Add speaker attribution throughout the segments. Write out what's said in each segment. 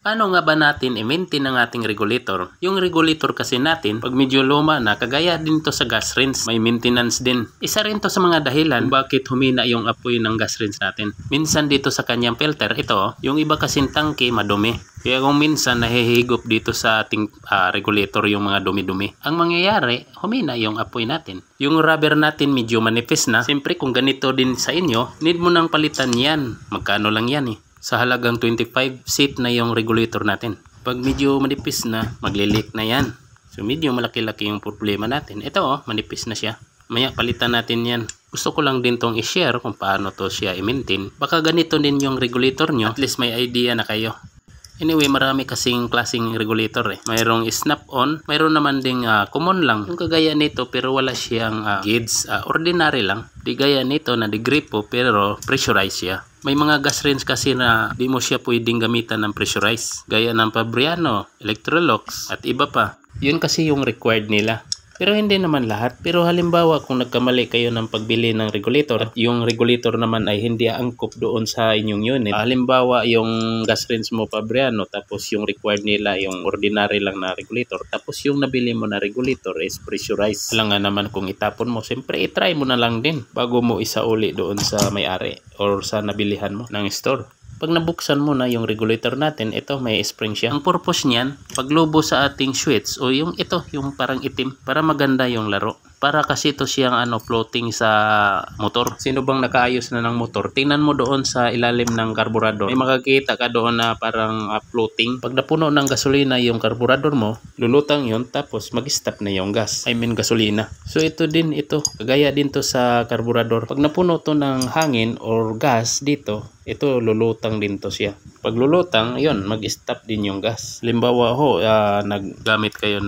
Speaker 1: Paano nga ba natin i-maintain ang ating regulator? Yung regulator kasi natin, pag medyo luma na, kagaya din to sa gas rinse, may maintenance din. Isa rin to sa mga dahilan bakit humina yung apoy ng gas rinse natin. Minsan dito sa kanyang filter, ito, yung iba kasing tangke madumi. Kaya kung minsan nahihigop dito sa ating regulator yung mga dumi-dumi, ang mangyayari, humina yung apoy natin. Yung rubber natin medyo manipis na. Siyempre kung ganito din sa inyo, need mo nang palitan yan. Magkano lang yan eh. Sa halagang 25 seat na yung regulator natin. Pag medyo manipis na, maglilik na yan. So medyo malaki-laki yung problema natin. Ito manipis na siya. Maya palitan natin yan. Gusto ko lang din tong i-share kung paano to siya i-maintain. Baka ganito din yung regulator nyo. At least may idea na kayo. Anyway, marami kasing klaseng regulator eh. Mayroong snap-on, mayroon naman ding common lang. Yung kagaya nito pero wala siyang gauge, ordinary lang. Di gaya nito na digripo pero pressurized siya. May mga gas rinse kasi na di mo siya pwedeng gamitan ng pressurized. Gaya ng Fabriano, Electrolux at iba pa. Yun kasi yung required nila. Pero hindi naman lahat. Pero halimbawa kung nagkamali kayo ng pagbili ng regulator at yung regulator naman ay hindi angkop doon sa inyong unit. Halimbawa yung gas rinse mo Fabriano tapos yung required nila yung ordinary lang na regulator. Tapos yung nabili mo na regulator is pressurized. Alam nga naman kung itapon mo, siyempre itry mo na lang din bago mo isauli doon sa may-ari or sa nabilihan mo ng store. Pag nabuksan mo na yung regulator natin, ito may spring siya. Ang purpose niyan, paglubo sa ating switch o yung ito, yung parang itim, para maganda yung laro. Para kasi ito siyang floating sa motor. Sino bang nakaayos na ng motor? Tingnan mo doon sa ilalim ng karburador. May makakita ka doon na parang floating. Pag napuno ng gasolina yung karburador mo, lulutang yun tapos mag-stop na yung gas. I mean gasolina. So ito din ito. Kagaya din to sa karburador. Pag napuno to ng hangin or gas dito, ito lulutang din to siya. Pag lulutang, yun, mag-stop din yung gas. Limbawa naggamit kayo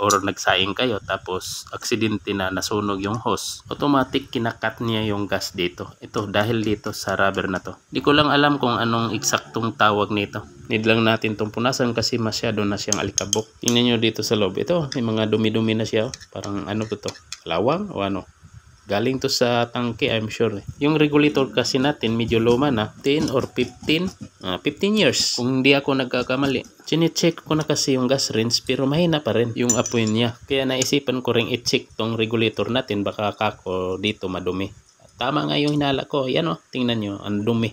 Speaker 1: or nagsaing kayo tapos aksidente na nasunog yung hose. Automatic kinakat niya yung gas dito. Ito dahil dito sa rubber na to. Di ko lang alam kung anong eksaktong tawag nito. Need lang natin itong punasan kasi masyado na siyang alikabok. Tingnan nyo dito sa loob. Ito, may mga dumi-dumi na siya. Parang ano to? Lawang o ano? Galing to sa tangke, I'm sure. Yung regulator kasi natin medyo luma na, 10 or 15 years. Kung hindi ako nagkakamali. Chine-check ko na kasi yung gas rinse pero mahina pa rin yung apoy niya. Kaya naisipan ko ring i-check tong regulator natin, baka kako dito madumi. Tama nga yung hinala ko. Yan tingnan nyo, ang dumi.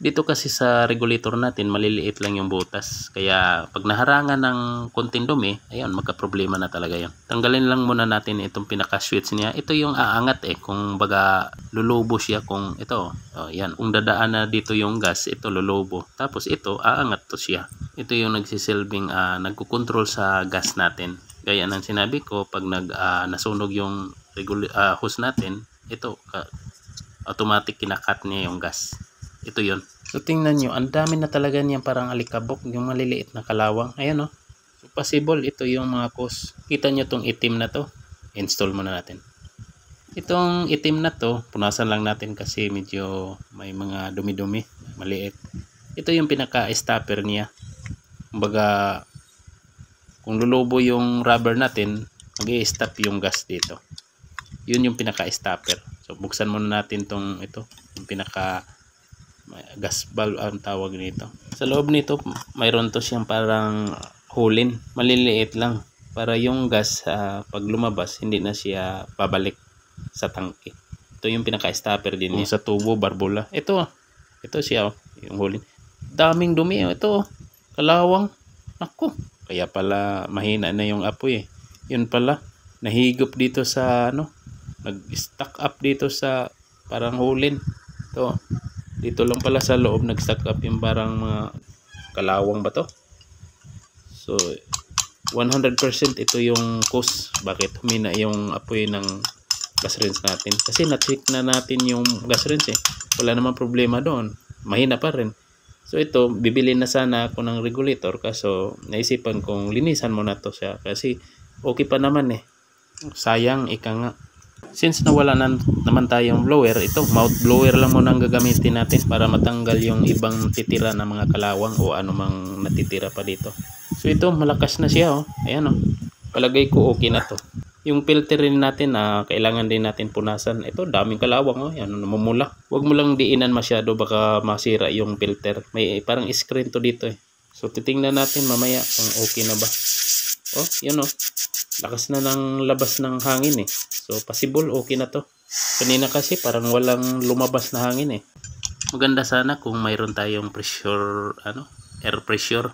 Speaker 1: Dito kasi sa regulator natin, maliliit lang yung butas. Kaya pag naharangan ng konting dumi, ayun, magka-problema na talaga yun. Tanggalin lang muna natin itong pinaka-switch niya. Ito yung aangat kung baga lulubo siya kung ito. Yan, kung dadaan na dito yung gas, ito lulubo. Tapos ito, aangat to siya. Ito yung nagsisilbing nagkukontrol sa gas natin. Gaya ng sinabi ko, pag nasunog yung hose natin, ito, automatic kinakat niya yung gas. Ito yun. So tingnan nyo, ang dami na talaga niyan parang alikabok, yung maliliit na kalawang. Ayan So possible ito yung mga cause. Kita nyo tong itim na to. Install muna natin. Itong itim na to, punasan lang natin kasi medyo may mga dumi-dumi. Maliit. Ito yung pinaka-stopper niya. Kumbaga, kung lulubo yung rubber natin, mag-i-stop yung gas dito. Yun yung pinaka-stopper. So buksan muna natin tong ito. Yung pinaka gas valve ang tawag nito. Sa loob nito mayroon to siyang parang hulin, maliliit lang para yung gas pag lumabas hindi na siya pabalik sa tangke. Ito yung pinaka-stopper din niya. Sa tubo, barbola. Ito siya yung hulin. Daming dumi ito. Kalawang. Naku, kaya pala mahina na yung apoy Yun pala, nahigop dito sa nag-stack up dito sa parang hulin. Ito. Dito lang pala sa loob nag-stack up yung parang mga kalawang ba to. So 100% ito yung cause bakit humina yung apoy ng gas rinse natin. Kasi na-check na natin yung gas rinse Wala namang problema doon. Mahina pa rin. So ito, bibili na sana ako ng regulator kaso naisipan kong linisan mo na to siya kasi okay pa naman Sayang, ika nga. Since nawala naman tayong blower, ito mouth blower lang muna ang gagamitin natin para matanggal yung ibang titira na mga kalawang o anumang natitira pa dito. So ito malakas na siya Ayan Palagay ko okay na to. Yung filter rin natin kailangan din natin punasan. Ito daming kalawang Yan namumula. Huwag mo lang diinan masyado baka masira yung filter. May parang screen to dito So titingnan natin mamaya kung okay na ba. Oh, yun oh. Lakas na ng labas ng hangin eh. So possible okay na to. Kanina kasi parang walang lumabas na hangin eh. Maganda sana kung mayroon tayong pressure, air pressure,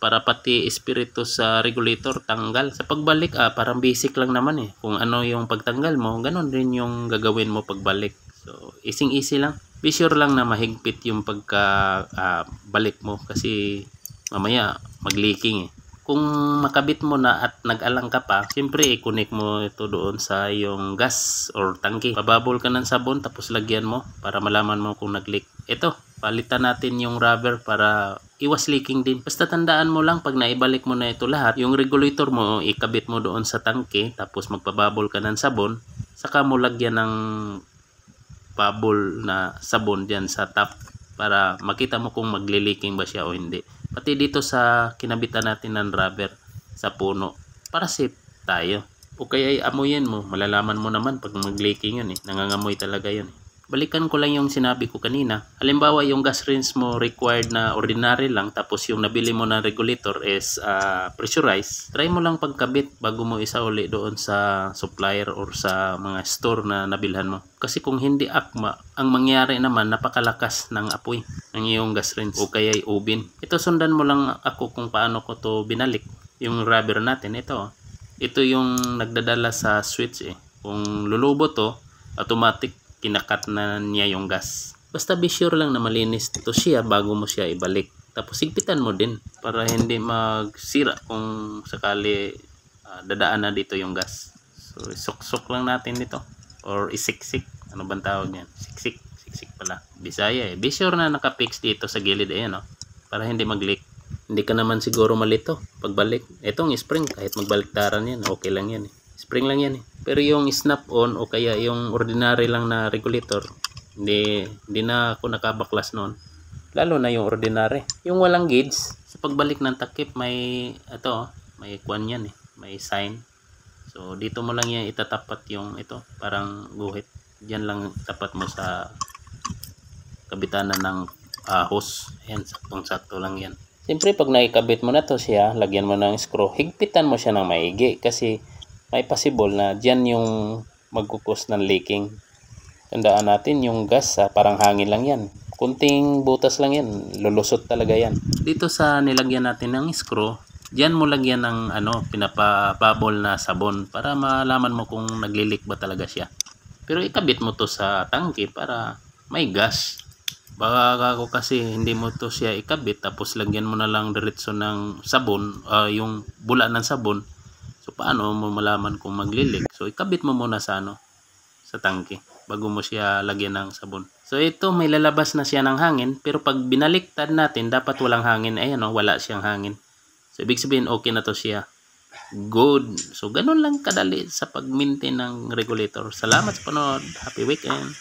Speaker 1: para pati espiritu sa regulator tanggal. Sa pagbalik, parang basic lang naman eh. Kung ano yung pagtanggal mo, ganun din yung gagawin mo pagbalik. So, easy lang. Be sure lang na mahigpit yung balik mo kasi mamaya mag-leaking eh. Kung makabit mo na at nag-alang ka pa, siyempre i-connect mo ito doon sa yung gas or tangke. Pababol ka ng sabon tapos lagyan mo para malaman mo kung nag-leak. Ito, palitan natin yung rubber para iwas leaking din. Basta tandaan mo lang pag naibalik mo na ito lahat, yung regulator mo ikabit mo doon sa tangke tapos magpababol ka ng sabon, saka mo lagyan ng bubble na sabon diyan sa top para makita mo kung magle-leaking ba siya o hindi. Pati dito sa kinabitan natin ng rubber sa puno para safe tayo. O kaya amuyin mo, malalaman mo naman pag mag-leaking yun eh. Nangangamoy talaga yun eh. Balikan ko lang yung sinabi ko kanina. Halimbawa yung gas rinse mo required na ordinary lang tapos yung nabili mo na regulator is pressurized. Try mo lang pagkabit bago mo isauli doon sa supplier or sa mga store na nabilhan mo. Kasi kung hindi akma, ang mangyari naman napakalakas ng apoy ng iyong gas rinse o kaya oven. Ito sundan mo lang ako kung paano ko to binalik. Yung rubber natin ito. Ito yung nagdadala sa switch eh. Kung lulubo to, automatic kinakat na niya yung gas. Basta be sure lang na malinis to siya bago mo siya ibalik. Tapos higpitan mo din para hindi magsira kung sakali dadaan na dito yung gas. So isok-sok lang natin dito or isiksik. Ano bang tawag niyan? Siksik. Siksik pala. Bisaya eh. Be sure na nakapix dito sa gilid ayan para hindi mag-leak. Hindi ka naman siguro malito pagbalik. Itong spring kahit magbaliktaran yan, okay lang yan eh. Spring lang yan eh. Pero yung snap on o kaya yung ordinary lang na regulator, hindi na ako nakabaklas noon. Lalo na yung ordinary. Yung walang gauge, sa pagbalik ng takip may may kwan yan eh, may sign. So dito mo lang yan itatapat yung ito, parang guhit. Diyan lang tapat mo sa kabitanan ng hose. Ayan, saktong-sakto lang yan. Siyempre pag naikabit mo na to siya, lagyan mo ng screw, higpitan mo siya ng maigi kasi may possible na dyan yung magkukos ng leaking. Tandaan natin yung gas parang hangin lang yan. Kunting butas lang yan, lulusot talaga yan. Dito sa nilagyan natin ng screw, dyan mo lagyan ng pinapababol na sabon para malaman mo kung naglilik ba talaga siya. Pero ikabit mo to sa tangke para may gas. Baka ako kasi hindi mo to siya ikabit tapos lagyan mo na lang diretso ng sabon, yung bula ng sabon. So paano mo malaman kung maglilik? So ikabit mo muna sa sa tangke bago mo siya lagyan ng sabon. So ito may lalabas na siya ng hangin pero pag binaliktad natin dapat walang hangin. Ayan wala siyang hangin. So ibig sabihin okay na to siya. Good. So ganun lang kadali sa pag-maintain ng regulator. Salamat sa panood. Happy weekend.